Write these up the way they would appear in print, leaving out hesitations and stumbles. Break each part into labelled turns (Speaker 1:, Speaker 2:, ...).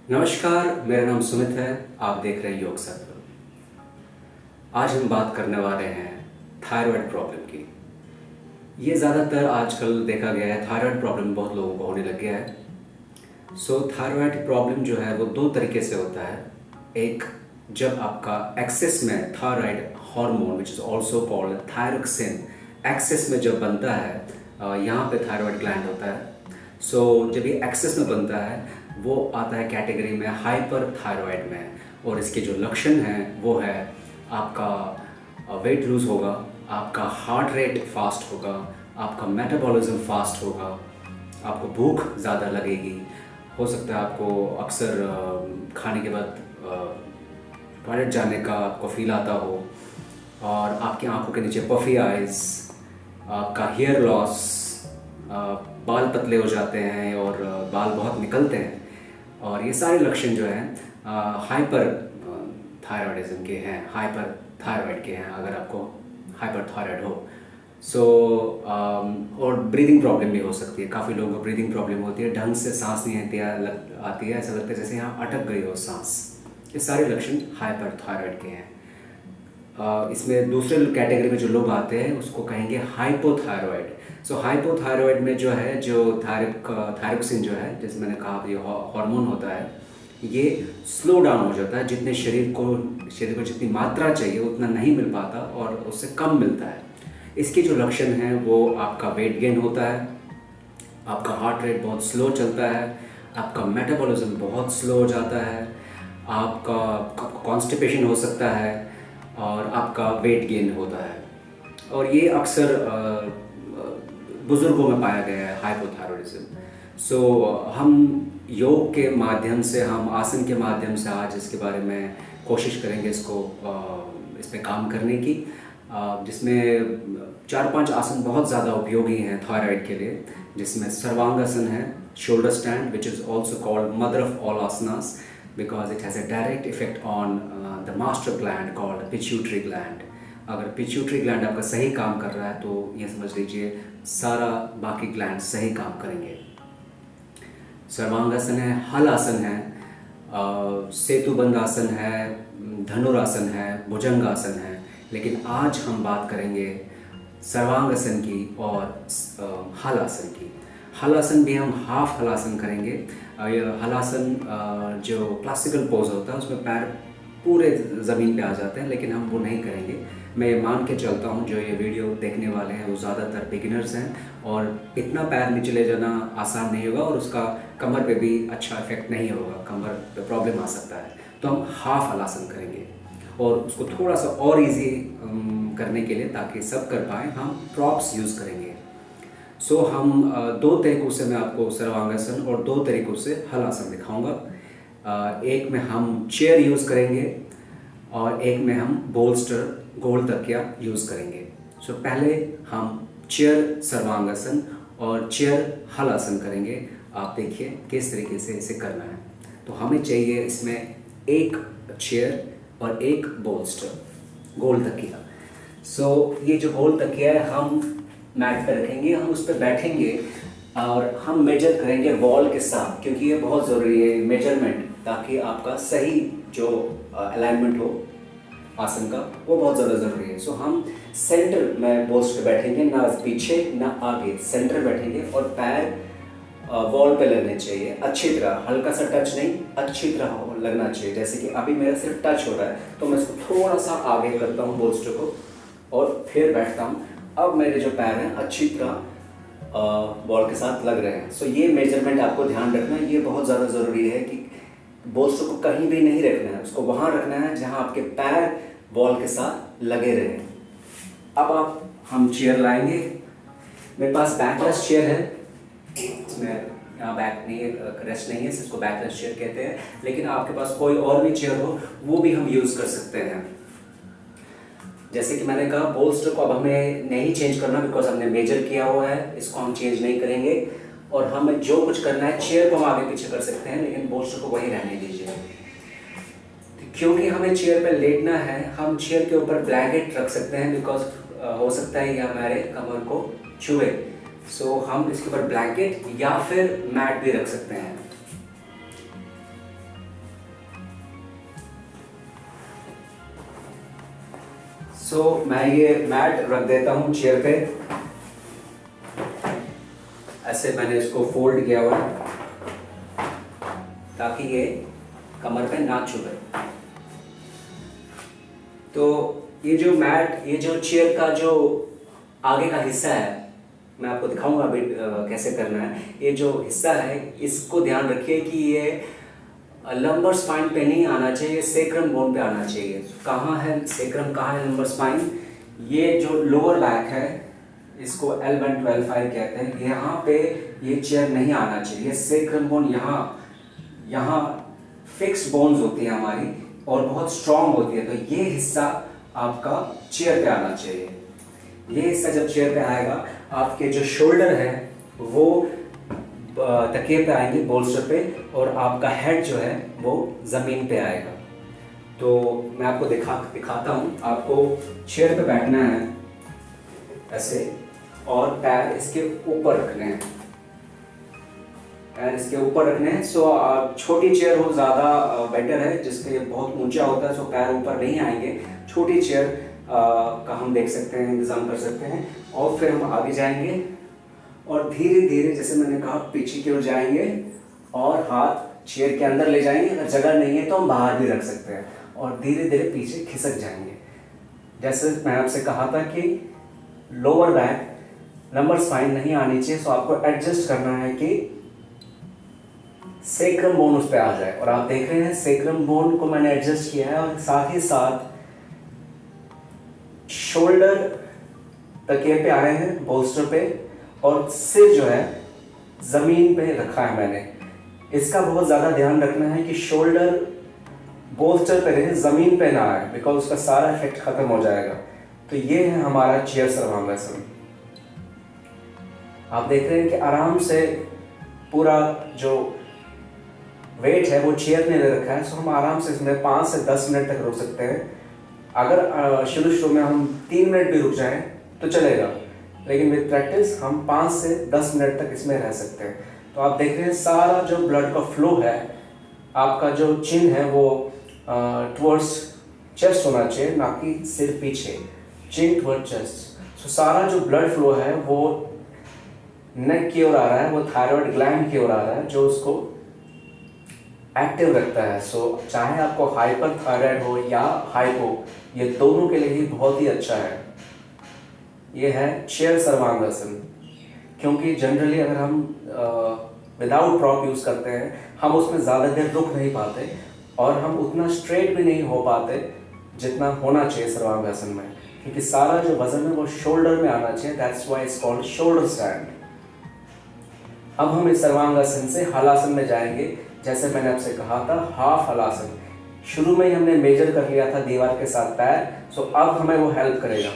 Speaker 1: नमस्कार, मेरा नाम सुमित है। आप देख रहे हैं योग सत्व। आज हम बात करने वाले हैं थायराइड प्रॉब्लम की। ये ज़्यादातर आजकल देखा गया है, थायराइड प्रॉब्लम बहुत लोगों को होने लग गया है। थायराइड प्रॉब्लम जो है वो दो तरीके से होता है। एक, जब आपका एक्सेस में thyroid hormone which is also called thyroxine excess में जब बनता है, यहाँ पे थायराइड ग्लैंड होता है। जब ये एक्सेस में बनता है वो आता है कैटेगरी में हाइपर थायराइड में, और इसके जो लक्षण हैं वो है आपका वेट लूज़ होगा, आपका हार्ट रेट फास्ट होगा, आपका मेटाबॉलिज्म फास्ट होगा, आपको भूख ज़्यादा लगेगी, हो सकता है आपको अक्सर खाने के बाद टॉयलेट जाने का आपको फील आता हो, और आपकी आंखों के नीचे पफी आइज़, आपका हेयर लॉस, बाल पतले हो जाते हैं और बाल बहुत निकलते हैं। और ये सारे लक्षण जो हैं हाइपर थायराइडिज्म के हैं, हाइपर थायराइड के हैं अगर आपको हाइपर थायराइड हो। और ब्रीदिंग प्रॉब्लम भी हो सकती है। काफ़ी लोगों को ब्रीदिंग प्रॉब्लम होती है, ढंग से सांस नहीं आती है, ऐसा लगता है जैसे यहाँ अटक गई हो सांस। ये सारे लक्षण हाइपर थायराइड के हैं। इसमें दूसरे कैटेगरी में जो लोग आते हैं उसको कहेंगे हाइपोथायरॉइड। हाइपोथायरॉइड में जो है, जो थायरोक्सिन जो है, जैसे मैंने कहा ये हार्मोन होता है, ये स्लो डाउन हो जाता है। जितने शरीर को जितनी मात्रा चाहिए उतना नहीं मिल पाता और उससे कम मिलता है। इसके जो लक्षण हैं वो आपका वेट गेन होता है, आपका हार्ट रेट बहुत स्लो चलता है, आपका मेटाबॉलिज्म बहुत स्लो हो जाता है, आपका कॉन्स्टिपेशन हो सकता है, और आपका वेट गेन होता है। और ये अक्सर बुज़ुर्गों में पाया गया है हाइपोथायरॉइडिज्म। हम योग के माध्यम से, हम आसन के माध्यम से आज इसके बारे में कोशिश करेंगे इस पे काम करने की, जिसमें 4-5 आसन बहुत ज़्यादा उपयोगी हैं थायराइड के लिए। जिसमें सर्वांगासन है, shoulder stand, which is also called mother of all asanas because it has a direct effect on the master gland called pituitary gland. अगर पिट्यूटरी ग्लैंड आपका सही काम कर रहा है तो ये समझ लीजिए सारा बाकी ग्लैंड सही काम करेंगे। सर्वांगासन है, हल आसन है, सेतुबंद आसन है, धनुरासन है, भुजंगासन है। लेकिन आज हम बात करेंगे सर्वांगासन की और हल आसन की। हलासन भी हम हाफ हलासन करेंगे। हलासन जो क्लासिकल पोज होता है उसमें पैर पूरे ज़मीन पे आ जाते हैं, लेकिन हम वो नहीं करेंगे। मैं ये मान के चलता हूँ जो ये वीडियो देखने वाले हैं वो ज़्यादातर बिगिनर्स हैं, और इतना पैर नीचे ले जाना आसान नहीं होगा, और उसका कमर पे भी अच्छा इफेक्ट नहीं होगा, कमर पे प्रॉब्लम आ सकता है। तो हम हाफ हलासन करेंगे, और उसको थोड़ा सा और ईजी करने के लिए, ताकि सब कर पाएँ, हम प्रॉप्स यूज़ करेंगे। हम दो तरीक़ों से मैं आपको सर्वांगासन और दो तरीक़ों से हलासन दिखाऊंगा। एक में हम चेयर यूज़ करेंगे और एक में हम बोल्स्टर, गोल तकिया यूज़ करेंगे। पहले हम चेयर सर्वांगासन और चेयर हलासन करेंगे। आप देखिए किस तरीके से इसे करना है। तो हमें चाहिए इसमें एक चेयर और एक बोल्स्टर, गोल तकिया। ये जो गोल तकिया है हम मैट पर रखेंगे, हम उस पर बैठेंगे और हम मेजर करेंगे वॉल के साथ, क्योंकि ये बहुत ज़रूरी है मेजरमेंट, ताकि आपका सही जो अलाइनमेंट हो आसन का वो बहुत ज़्यादा ज़रूरी है। हम सेंटर में बोल्स पे बैठेंगे, ना पीछे ना आगे, सेंटर बैठेंगे और पैर वॉल पे लगने चाहिए अच्छी तरह, हल्का सा टच नहीं, अच्छी तरह लगना चाहिए। जैसे कि अभी मेरा सिर्फ टच हो रहा है, तो मैं इसको थोड़ा सा आगे करता हूँ बोल्स्टर को और फिर बैठता हूँ। अब मेरे जो पैर हैं अच्छी तरह बॉल के साथ लग रहे हैं। ये मेजरमेंट आपको ध्यान रखना है, ये बहुत ज़्यादा ज़रूरी है कि बोल्स्टर को कहीं भी नहीं रखना है, उसको वहाँ रखना है जहाँ आपके पैर बॉल के साथ लगे रहें। अब हम चेयर लाएंगे। मेरे पास बैकलेस चेयर है, इसमें यहाँ बैक नहीं है, रेस्ट नहीं है, इसको बैकलेस चेयर कहते हैं। लेकिन आपके पास कोई और भी चेयर हो वो भी हम यूज़ कर सकते हैं। जैसे कि मैंने कहा, बोल्स्टर को अब हमें नहीं चेंज करना, बिकॉज हमने मेजर किया हुआ है, इसको हम चेंज नहीं करेंगे। और हमें जो कुछ करना है, चेयर को हम आगे पीछे कर सकते हैं, लेकिन बोल्स्टर को वहीं रहने दीजिए। क्योंकि हमें चेयर पर लेटना है, हम चेयर के ऊपर ब्लैंकेट रख सकते हैं, बिकॉज हो सकता है ये हमारे कमर को छुए। हम इसके ऊपर ब्लैंकेट या फिर मैट भी रख सकते हैं। मैं ये मैट रख देता हूँ चेयर पे। ऐसे मैंने इसको फोल्ड किया हुआ है ताकि ये कमर पे ना चुभे। तो ये जो मैट, ये जो चेयर का जो आगे का हिस्सा है, मैं आपको दिखाऊंगा अभी कैसे करना है। ये जो हिस्सा है इसको ध्यान रखिए कि ये लंबर स्पाइन पे नहीं आना चाहिए, सेक्रम बोन पे आना चाहिए। कहाँ है सेक्रम, कहाँ है लंबर स्पाइन? ये जो लोअर बैक है इसको L1-12 कहते हैं, यहाँ पे ये चेयर नहीं आना चाहिए। सेक्रम बोन यहाँ फिक्स बोन्स होती है हमारी और बहुत स्ट्रॉन्ग होती है, तो ये हिस्सा आपका चेयर पे आना चाहिए। ये हिस्सा जब चेयर पे आएगा, आपके जो शोल्डर है वो तकिए पे आएंगे, बोल्स्टर पे, और आपका हेड जो है वो ज़मीन पे आएगा। तो मैं आपको दिखाता हूँ। आपको चेयर पे बैठना है ऐसे, और पैर इसके ऊपर रखने हैं, पैर इसके ऊपर रखने हैं। छोटी चेयर हो ज़्यादा बेटर है, जिसके बहुत ऊंचा होता है सो पैर ऊपर नहीं आएंगे। छोटी चेयर का हम देख सकते हैं, इंतज़ाम कर सकते हैं। और फिर हम आगे जाएंगे और धीरे धीरे, जैसे मैंने कहा, पीछे की ओर जाएंगे और हाथ चेयर के अंदर ले जाएंगे। अगर जगह नहीं है तो हम बाहर भी रख सकते हैं, और धीरे धीरे पीछे खिसक जाएंगे। जैसे मैं आपसे कहा था कि लोअर बैक, लंबर स्पाइन नहीं आनी चाहिए, सो आपको एडजस्ट करना है कि सेक्रम बोन उस पर आ जाए। और आप देख रहे हैं सेक्रम बोन को मैंने एडजस्ट किया है, और साथ ही साथ शोल्डर तकिए पे आ रहे हैं, बोल्स्टर पे, और सिर जो है ज़मीन पे रखा है मैंने। इसका बहुत ज़्यादा ध्यान रखना है कि शोल्डर बोल्स्टर पे रहे, ज़मीन पे ना आए, बिकॉज उसका सारा इफेक्ट ख़त्म हो जाएगा। तो ये है हमारा चेयर सर्वांगासन। आप देख रहे हैं कि आराम से पूरा जो वेट है वो चेयर ने ले रखा है, सो हम आराम से इसमें 5 से 10 मिनट तक रुक सकते हैं। अगर शुरू में हम 3 मिनट भी रुक जाएं तो चलेगा, लेकिन विद प्रैक्टिस हम 5 से 10 मिनट तक इसमें रह सकते हैं। तो आप देख रहे हैं सारा जो ब्लड का फ्लो है, आपका जो चिन है वो टुवर्ड्स चेस्ट होना चाहिए, ना कि सिर पीछे, चिन टुवर्ड चेस्ट। सो सारा जो ब्लड फ्लो है वो नेक की ओर आ रहा है, वो थायराइड ग्लैंड की ओर आ रहा है, जो उसको एक्टिव रखता है। सो चाहे आपको हाइपर थायराइड हो या हाइपो, ये दोनों के लिए ही बहुत ही अच्छा है। ये है चेयर सर्वांगासन। क्योंकि जनरली अगर हम विदाउट प्रॉप यूज़ करते हैं, हम उसमें ज़्यादा देर रुक नहीं पाते, और हम उतना स्ट्रेट भी नहीं हो पाते जितना होना चाहिए सर्वांगासन में, क्योंकि सारा जो वजन है वो शोल्डर में आना चाहिए। That's why it's called shoulder stand. अब हम इस सर्वांगासन से हलासन में जाएंगे। जैसे मैंने आपसे कहा था, हाफ हलासन। शुरू में ही हमने मेजर कर लिया था दीवार के साथ पैर, सो अब हमें वो हेल्प करेगा,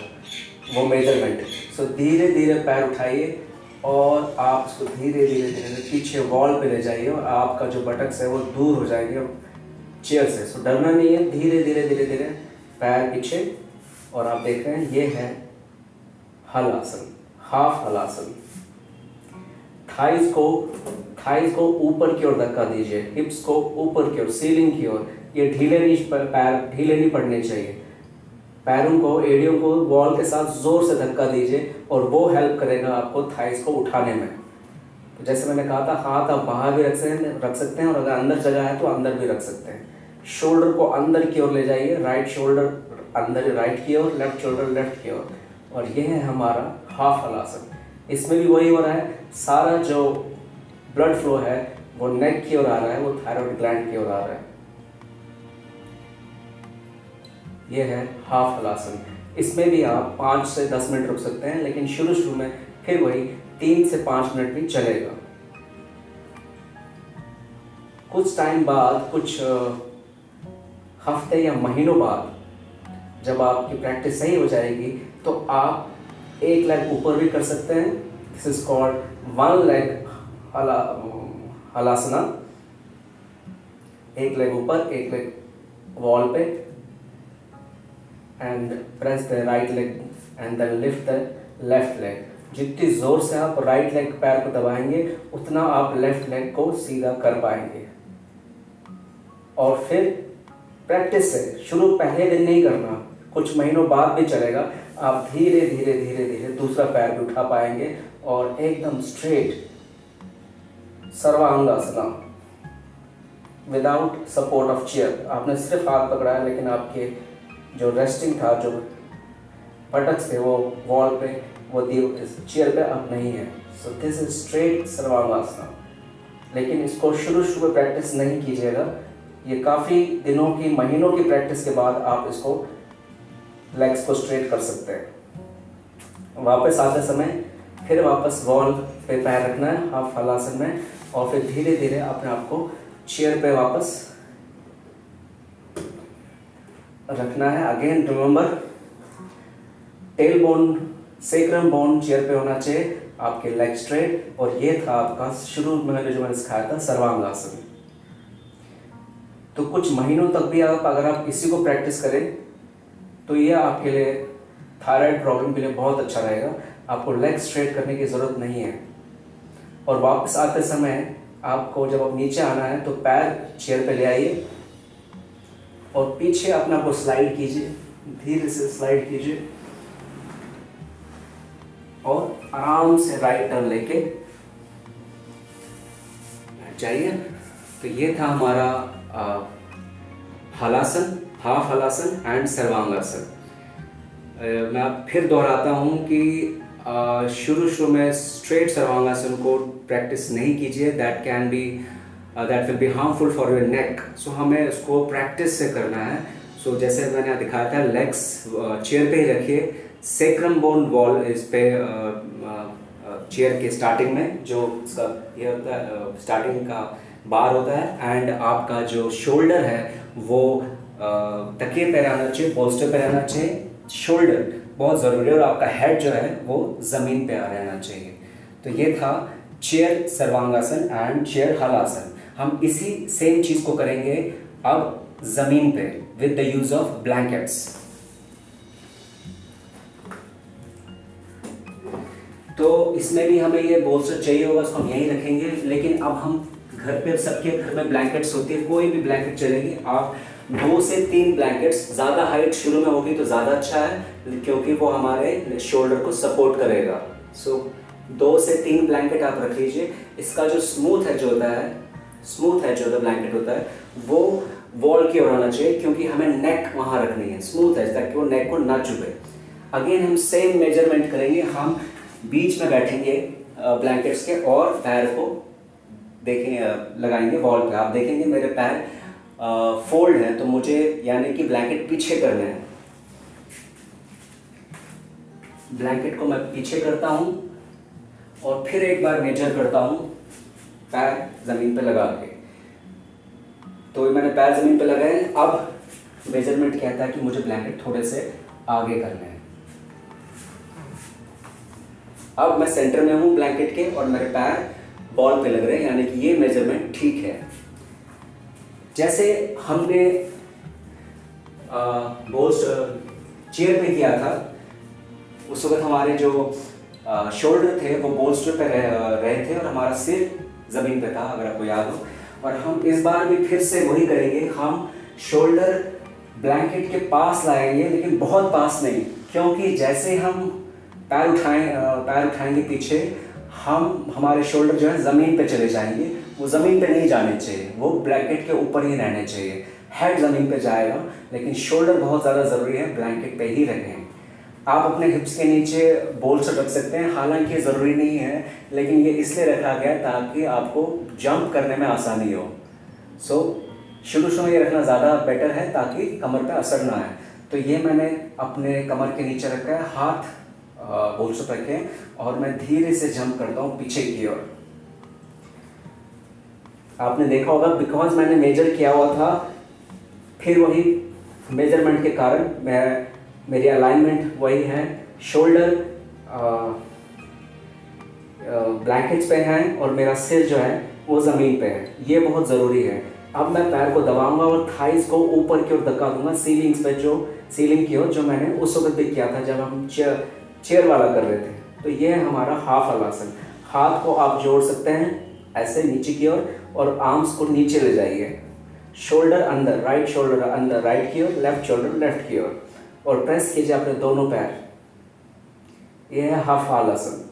Speaker 1: वो मेजरमेंट। सो धीरे धीरे पैर उठाइए और आप उसको धीरे धीरे धीरे पीछे वॉल पे ले जाइए, और आपका जो बटक्स है वो दूर हो जाएंगे चेयर से। सो डरना नहीं है, धीरे धीरे धीरे धीरे पैर पीछे, और आप देख रहे हैं ये है हलासन, हाफ हलासन। थाइज को ऊपर की ओर धक्का दीजिए, हिप्स को ऊपर की ओर, सीलिंग की ओर। ये पैर ढीले नहीं पड़ने चाहिए। पैरों को, एड़ियों को वॉल के साथ जोर से धक्का दीजिए, और वो हेल्प करेगा आपको थाइस को उठाने में। तो जैसे मैंने कहा था, हाथ आप बाहर भी रख सकते हैं, और अगर अंदर जगह है तो अंदर भी रख सकते हैं। शोल्डर को अंदर की ओर ले जाइए, राइट शोल्डर अंदर राइट की ओर, लेफ्ट शोल्डर लेफ्ट की ओर, और ये है हमारा हाफ हलासन। इसमें भी वही हो रहा है, सारा जो ब्लड फ्लो है वो नेक की ओर आ रहा है, वो थायराइड ग्लैंड की ओर आ रहा है। ये है हाफ हलासन। इसमें भी आप 5 से 10 मिनट रुक सकते हैं, लेकिन शुरू में फिर वही 3 से 5 मिनट भी चलेगा। कुछ टाइम बाद, कुछ हफ्ते या महीनों बाद, जब आपकी प्रैक्टिस सही हो जाएगी, तो आप एक लेग ऊपर भी कर सकते हैं। This is called one leg halasana. एक लेग ऊपर, एक लेग वॉल पे, and press the right leg and then lift the left leg. जितनी जोर से आप राइट लेग पैर को दबाएंगे, उतना आप लेफ्ट लेग को सीधा कर पाएंगे। और फिर प्रैक्टिस से शुरू पहले दिन नहीं करना, कुछ महीनों बाद भी चलेगा। आप धीरे धीरे धीरे धीरे दूसरा पैर भी उठा पाएंगे और एकदम straight sarvangasana without support of chair. आपने सिर्फ हाथ पकड़ा है, लेकिन आपके जो रेस्टिंग था, जो बटक्स थे, वो वॉल पे, वो चेयर पे अब नहीं है। So this is straight sarvangasana. लेकिन इसको शुरू में प्रैक्टिस नहीं कीजिएगा। ये काफ़ी दिनों की, महीनों की प्रैक्टिस के बाद आप इसको लेग्स को स्ट्रेट कर सकते हैं। वापस आते समय फिर वापस वॉल पे पैर रखना है हाफ हलासन में, और फिर धीरे धीरे अपने आप को चेयर पे वापस रखना है। Again remember, tail bone, sacrum bone chair पे होना चाहिए, आपके लेग स्ट्रेट। और ये था आपका शुरू में मैंने सिखाया था सर्वांगासन। तो कुछ महीनों तक भी अगर आप इसी को प्रैक्टिस करें तो ये आपके लिए, थायराइड प्रॉब्लम के लिए बहुत अच्छा रहेगा। आपको लेग स्ट्रेट करने की ज़रूरत नहीं है। और वापस आते समय आपको जब आप नीचे आना है तो पैर चेयर पे ले आइए और पीछे अपना को स्लाइड कीजिए, धीरे से स्लाइड कीजिए और आराम से राइट टर्न लेके जाइए। तो ये था हमारा हलासन, हाफ हलासन एंड सर्वांगासन। मैं फिर दोहराता हूँ कि शुरू में स्ट्रेट सर्वांगासन को प्रैक्टिस नहीं कीजिए। That will be harmful for your neck. So हमें उसको प्रैक्टिस से करना है। सो जैसे मैंने दिखाया था, लेग्स चेयर पे ही रखिए, सेक्रम बोन वॉल इस पे चेयर के स्टार्टिंग में जो इसका ये होता है, स्टार्टिंग का बार होता है, एंड आपका जो शोल्डर है वो तकिए पे रहना चाहिए, पोस्टर पे रहना चाहिए। शोल्डर बहुत ज़रूरी है और आपका हेड जो है वो ज़मीन पे आ रहना चाहिए। तो ये था chair sarvangasana and chair halasana. हम इसी सेम चीज़ को करेंगे अब ज़मीन पे with the use of blankets. तो इसमें भी हमें ये बोल्स्टर चाहिए होगा, उसको हम यहीं रखेंगे। लेकिन अब हम घर पे, सबके घर में ब्लैंकेट्स होती है, कोई भी ब्लैंकेट चलेगी। आप 2 से 3 ब्लैंकेट्स, ज़्यादा हाइट शुरू में होगी तो ज़्यादा अच्छा है, क्योंकि वो हमारे शोल्डर को सपोर्ट करेगा। सो 2 से 3 ब्लैंकेट आप रख लीजिए। इसका जो स्मूथ एज होता है, स्मूथ एज जो ब्लैंकेट होता है वो वॉल की ओर आना चाहिए, क्योंकि हमें नेक वहाँ रखनी है, स्मूथ एज, ताकि वो नेक को ना चुभे। अगेन हम सेम मेजरमेंट करेंगे। हम बीच में बैठेंगे ब्लैंकेट्स के और पैर को देखेंगे, लगाएंगे वॉल पे। आप देखेंगे मेरे पैर फोल्ड है, तो मुझे यानी कि ब्लैंकेट पीछे करना है। ब्लैंकेट को मैं पीछे करता हूँ और फिर एक बार मेजर करता हूँ पैर ज़मीन पे लगा के। तो मैंने पैर ज़मीन पे लगाए। अब मेजरमेंट कहता है कि मुझे ब्लैंकेट थोड़े से आगे करना है। अब मैं सेंटर में हूँ ब्लैंकेट के और मेरे पैर बॉल पे लग रहे हैं, यानी कि ये मेजरमेंट ठीक है। जैसे हमने चेयर पे किया था, उस वक्त हमारे जो शोल्डर थे वो बोल्स्टर पे रहे थे और हमारा सिर ज़मीन पे था, अगर आपको याद हो। और हम इस बार भी फिर से वही करेंगे। हम शोल्डर ब्लैंकेट के पास लाएंगे, लेकिन बहुत पास नहीं, क्योंकि जैसे हम पैर उठाएंगे पीछे, हमारे शोल्डर जो है ज़मीन पे चले जाएंगे। वो ज़मीन पे नहीं जाने चाहिए, वो ब्लैंकेट के ऊपर ही रहने चाहिए। हेड ज़मीन पे जाएगा, लेकिन शोल्डर बहुत ज़्यादा ज़रूरी है, ब्लैंकेट पे ही रखें। आप अपने हिप्स के नीचे बोल्स्टर रख सकते हैं, हालांकि ज़रूरी नहीं है, लेकिन ये इसलिए रखा गया ताकि आपको जंप करने में आसानी हो। सो शुरू में ये रखना ज़्यादा बेटर है, ताकि कमर पे असर ना आए। तो ये मैंने अपने कमर के नीचे रखा है, हाथ बोल्स्टर रखें और मैं धीरे से जंप करता हूँ पीछे की ओर। आपने देखा होगा, बिकॉज मैंने मेजर किया हुआ था, फिर वही मेजरमेंट के कारण मेरी अलाइनमेंट वही है। शोल्डर ब्लैंकेट्स पे हैं और मेरा सिर जो है वो ज़मीन पे है। ये बहुत ज़रूरी है। अब मैं पैर को दबाऊंगा और थाइस को ऊपर की ओर धक्का दूंगा, सीलिंग की ओर, जो मैंने उस वक्त भी किया था जब हम चेयर वाला कर रहे थे। तो ये है हमारा हाफ हलासन। हाथ को आप जोड़ सकते हैं ऐसे नीचे की ओर और आर्म्स को नीचे ले जाइए। शोल्डर अंदर, राइट शोल्डर अंदर राइट की ओर, लेफ्ट शोल्डर लेफ्ट की ओर। और प्रेस कीजिए अपने दोनों पैर। ये है हाफ हलासन।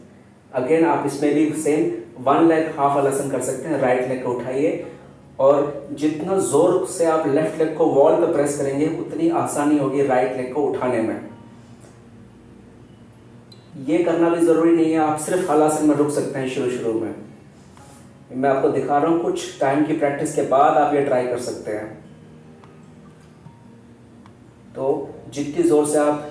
Speaker 1: अगेन आप इसमें भी सेम 1 लेग हाफ हलासन कर सकते हैं। राइट लेग को उठाइए और जितना जोर से आप लेफ्ट लेग को वॉल पे प्रेस करेंगे उतनी आसानी होगी राइट लेग को उठाने में। ये करना भी जरूरी नहीं है, आप सिर्फ हलासन में रुक सकते हैं शुरू में। मैं आपको दिखा रहा हूँ, कुछ टाइम की प्रैक्टिस के बाद आप ये ट्राई कर सकते हैं। तो जितनी जोर से आप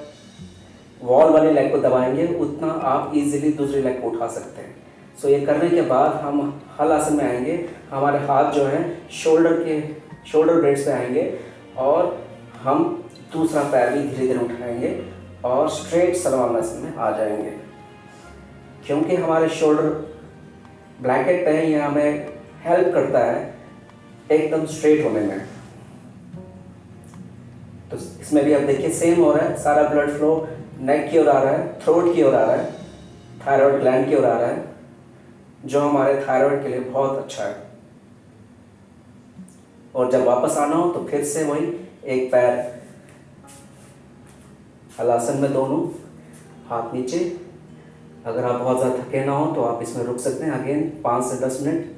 Speaker 1: वॉल वाले लेग को दबाएंगे उतना आप इजीली दूसरी लेग को उठा सकते हैं। सो ये करने के बाद हम हलासन में आएंगे। हमारे हाथ जो है शोल्डर ब्लेड्स पे आएंगे और हम दूसरा पैर भी धीरे धीरे उठाएंगे और स्ट्रेट सर्वांगासन में आ जाएंगे। क्योंकि हमारे शोल्डर ब्लैंकेट है, ये हमें हेल्प करता है एकदम स्ट्रेट होने में। तो इसमें भी आप देखिए सेम हो रहा है, सारा ब्लड फ्लो नेक की ओर आ रहा है, थ्रोट की ओर आ रहा है, थायराइड ग्लैंड की ओर आ रहा है, जो हमारे थायराइड के लिए बहुत अच्छा है। और जब वापस आना हो तो फिर से वही एक पैर हलासन में, दोनों हाथ नीचे। अगर आप बहुत ज़्यादा थके ना हो तो आप इसमें रुक सकते हैं अगेन 5 से 10 मिनट।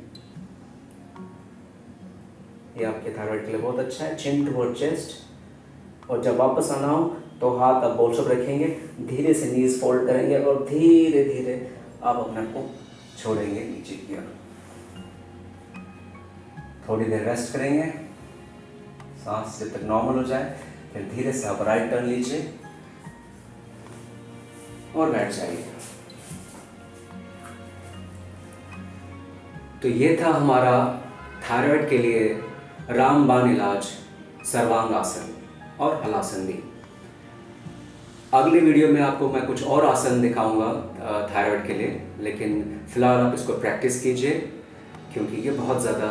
Speaker 1: ये आपके थायराइड के लिए बहुत अच्छा है। चिन टुवर्ड चेस्ट। और जब वापस आना हो तो हाथ आप बोल्स पर रखेंगे, धीरे से नीज फोल्ड करेंगे और धीरे धीरे आप अपने को छोड़ेंगे नीचे की ओर। थोड़ी देर रेस्ट करेंगे, सांस जब तक नॉर्मल हो जाए, फिर धीरे से आप राइट टर्न लीजिए और बैठ जाइए। तो ये था हमारा थायराइड के लिए रामबाण इलाज, सर्वांग आसन और हलासन भी। अगले वीडियो में आपको मैं कुछ और आसन दिखाऊंगा थायराइड के लिए, लेकिन फिलहाल आप इसको प्रैक्टिस कीजिए क्योंकि ये बहुत ज़्यादा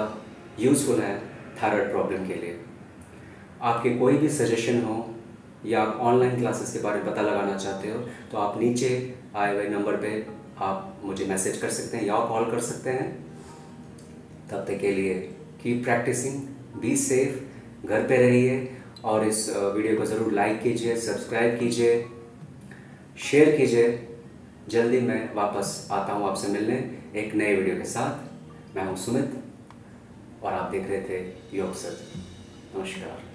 Speaker 1: यूज़फुल है थायराइड प्रॉब्लम के लिए। आपके कोई भी सजेशन हो या आप ऑनलाइन क्लासेस के बारे में पता लगाना चाहते हो तो आप नीचे आए हुए नंबर पे आप मुझे मैसेज कर सकते हैं या कॉल कर सकते हैं। तब तक के लिए कीप प्रैक्टिसिंग, बी सेफ, घर पे रहिए और इस वीडियो को ज़रूर लाइक कीजिए, सब्सक्राइब कीजिए, शेयर कीजिए। जल्दी मैं वापस आता हूँ आपसे मिलने एक नए वीडियो के साथ। मैं हूँ सुमित और आप देख रहे थे योग सर। नमस्कार।